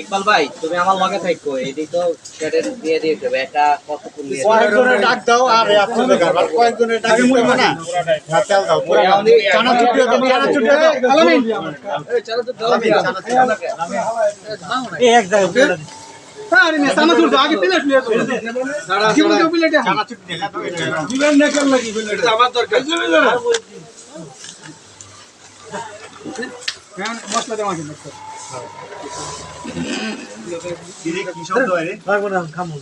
ইকবাল ভাই তুমি আমার লগে থাকো এডি তো সেটা দিয়ে দিতে হবে এটা কত কোন দিয়ে কয়েকজনে ডাক দাও আর আপনি দেখার আর কয়েকজনে ডাক দিতে হবে না না তেল দাও পুরো চানা চুটিও দাও চানা চুটিও দাও ভালো নেই এই চলো তো দাও এই এক জায়গায় আরে না চানা চুটি আগে প্লেট নিয়ে তো সারা জীবন প্লেট চানা চুটি দেখা দাও দিবেন না কেন লাগি প্লেট আমার দরকার হ্যাঁ মশলা দেওয়া আছে মশলা কি শব্দ হয় রে লাগবে না খামু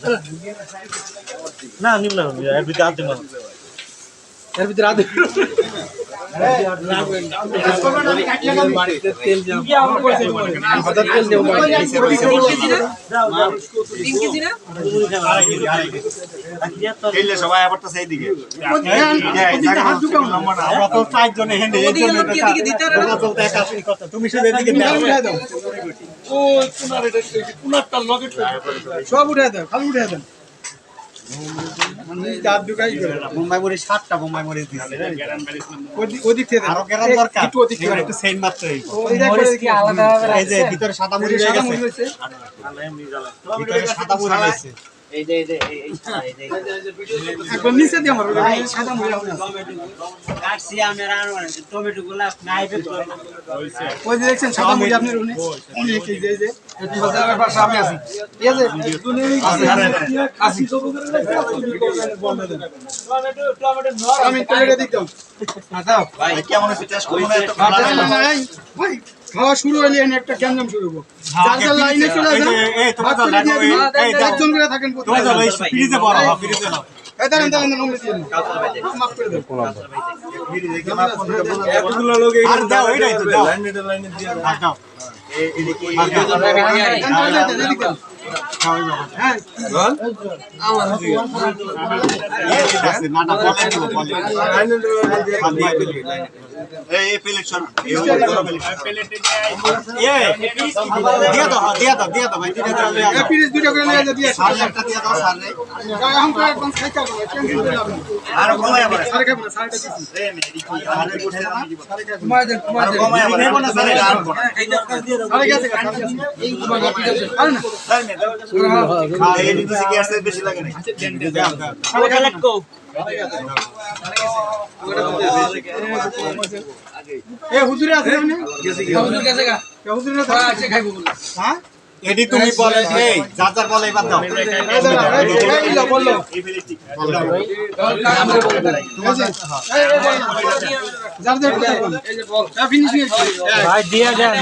না নিমলা এর ভিতরে আনতে মার এর ভিতরে আদে তেল যাও কি আমার কইছে আদা তেল দেও মার 3 কেজি না খেলে সবাই আবার তো সেই দিকে হাত ঢুকাও না আমরা তো চার জনে হেন্ডে এই জন্য কথা তুমি শুধু এদিকে দাও ও কুনারটা লগে সব উঠে দাও খালি উঠে দাও মানে চার ঢুকাই মুম্বাই মরে 7টা মুম্বাই মরে দিছে ওদিক থেকে আরো গ্যারান দরকার একটু ওদিক থেকে একটু সেন্ড মাত্রই মরিচ কি আলাদা এই যে ভিতরে সাদা মুড়ি রয়ে গেছে ভিতরে সাদা মুড়ি রয়েছে এই যে এই একবার নিচে দিয়ে আমার সাদা মুড়ি আছে কাটছি আমি রান্না টমেটো গুলা নাইবে ওই যে দেখছেন সাদা মুড়ি আপনার উনি অনেক এই যে এটি বাজারের পাশে আমি আছি ঠিক আছে তুমি আসি আমি টমেটো দিতাম দাও ভাই কেমন আছে টেস্ট করুন এত ভাই খাওয়া শুরু হলে একটা গ্যাঞ্জাম শুরু হবো যার লাইনে চলে যান এই তোমার তো লাগবে এই একজন করে থাকেন তোমার তো ফ্রিজে বড় ফ্রিজে নাও এই দাঁড়ান নম্বর দিয়ে মাফ করে দেব ফ্রিজে মাপ করে এতগুলো লোক আর দাও এইটাই তো দাও লাইনে দিয়ে দাও এই দেখি হ্যাঁ আমার না না বলে এই প্লেট এই প্লেট দিয়া দাও ভাই পিরিস দুটো করে নিয়ে দিয়ে একটা দিয়া দাও স্যার রে এখন তো একদম খাইতে হবে টেনশন করে লাভ নেই আর কমাই আবার সারে খাবো না সারে দিছি এই মেরি কি আর বসে না কমাই দেন কমাই আবার নেব না স্যার আর কোন সারে গেছে এই তোমার পিরিস আরে না স্যার মে দাও এই দিছি গ্যাস বেশি লাগে না সারে গেলে কো এ হুজুরে আছে মানে হুজুর কাছে গা হুজুরে আছে খাইবো বল হ্যাঁ এডি তুমি বলে এই যার বলে এবার দাও বললো এই প্লেট যার যার এই যে বল ফিনিশিং ভাই দিয়া দেন